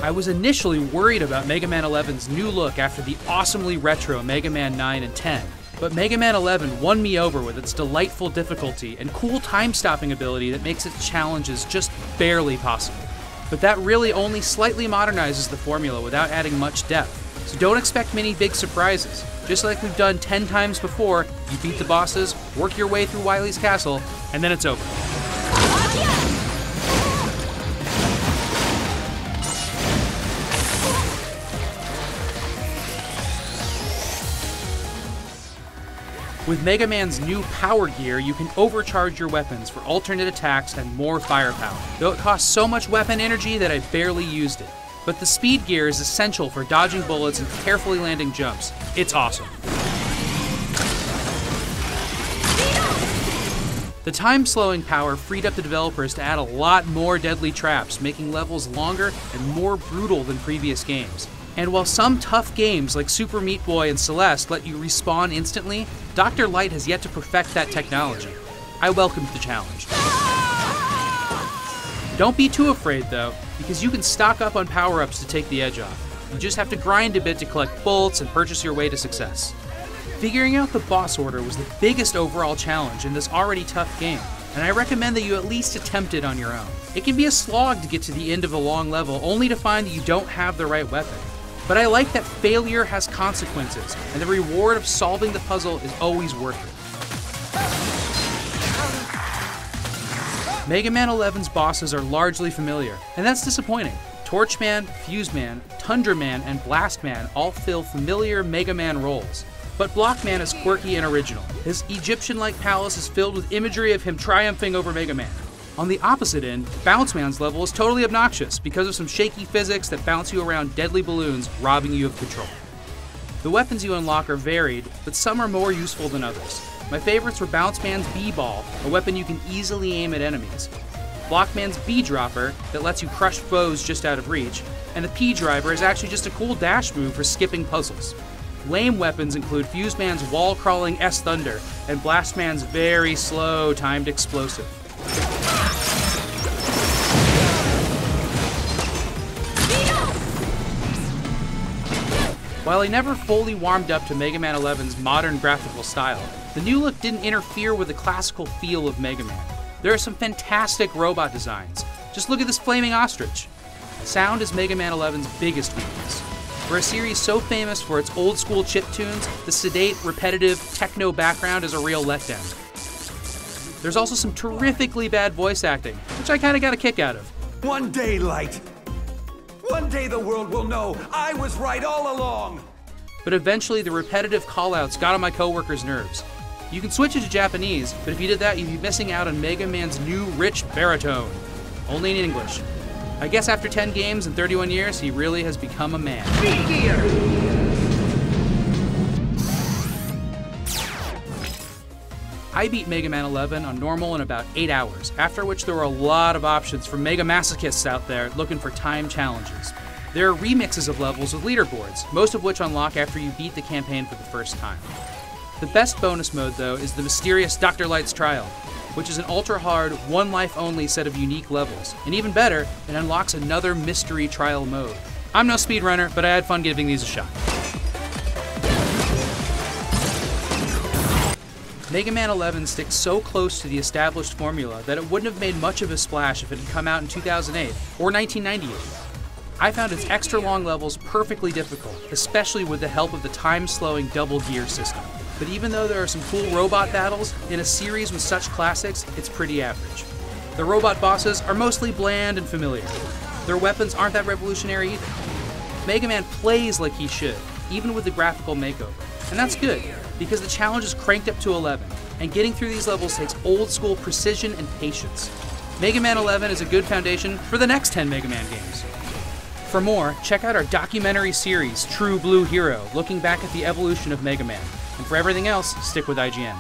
I was initially worried about Mega Man 11's new look after the awesomely retro Mega Man 9 and 10, but Mega Man 11 won me over with its delightful difficulty and cool time-stopping ability that makes its challenges just barely possible. But that really only slightly modernizes the formula without adding much depth, so don't expect many big surprises. Just like we've done 10 times before, you beat the bosses, work your way through Wily's castle, and then it's over. With Mega Man's new power gear, you can overcharge your weapons for alternate attacks and more firepower, though it costs so much weapon energy that I barely used it. But the speed gear is essential for dodging bullets and carefully landing jumps. It's awesome. The time-slowing power freed up the developers to add a lot more deadly traps, making levels longer and more brutal than previous games. And while some tough games like Super Meat Boy and Celeste let you respawn instantly, Dr. Light has yet to perfect that technology. I welcomed the challenge. Don't be too afraid though, because you can stock up on power-ups to take the edge off. You just have to grind a bit to collect bolts and purchase your way to success. Figuring out the boss order was the biggest overall challenge in this already tough game, and I recommend that you at least attempt it on your own. It can be a slog to get to the end of a long level only to find that you don't have the right weapon. But I like that failure has consequences, and the reward of solving the puzzle is always worth it. Mega Man 11's bosses are largely familiar, and that's disappointing. Torchman, Fuseman, Tundraman, and Blastman all fill familiar Mega Man roles. But Blockman is quirky and original. His Egyptian-like palace is filled with imagery of him triumphing over Mega Man. On the opposite end, Bounce Man's level is totally obnoxious because of some shaky physics that bounce you around deadly balloons, robbing you of control. The weapons you unlock are varied, but some are more useful than others. My favorites were Bounce Man's B-Ball, a weapon you can easily aim at enemies, Blockman's B-Dropper that lets you crush foes just out of reach, and the P-Driver is actually just a cool dash move for skipping puzzles. Lame weapons include Fuseman's wall-crawling S-Thunder and Blastman's very slow timed explosive. While I never fully warmed up to Mega Man 11's modern graphical style, the new look didn't interfere with the classical feel of Mega Man. There are some fantastic robot designs. Just look at this flaming ostrich. Sound is Mega Man 11's biggest weakness. For a series so famous for its old-school chiptunes, the sedate, repetitive, techno background is a real letdown. There's also some terrifically bad voice acting, which I kinda got a kick out of. One day, Light. One day the world will know I was right all along! But eventually the repetitive callouts got on my coworkers' nerves. You can switch it to Japanese, but if you did that, you'd be missing out on Mega Man's new rich baritone. Only in English. I guess after 10 games and 31 years, he really has become a man. Speed gear! I beat Mega Man 11 on normal in about 8 hours, after which there were a lot of options for Mega Masochists out there looking for time challenges. There are remixes of levels with leaderboards, most of which unlock after you beat the campaign for the first time. The best bonus mode, though, is the mysterious Dr. Light's Trial, which is an ultra-hard, one-life-only set of unique levels. And even better, it unlocks another mystery trial mode. I'm no speedrunner, but I had fun giving these a shot. Mega Man 11 sticks so close to the established formula that it wouldn't have made much of a splash if it had come out in 2008 or 1998. I found its extra long levels perfectly difficult, especially with the help of the time-slowing double gear system. But even though there are some cool robot battles, in a series with such classics, it's pretty average. The robot bosses are mostly bland and familiar. Their weapons aren't that revolutionary either. Mega Man plays like he should, even with the graphical makeover. And that's good, because the challenge is cranked up to 11, and getting through these levels takes old-school precision and patience. Mega Man 11 is a good foundation for the next 10 Mega Man games. For more, check out our documentary series, True Blue Hero, looking back at the evolution of Mega Man. And for everything else, stick with IGN.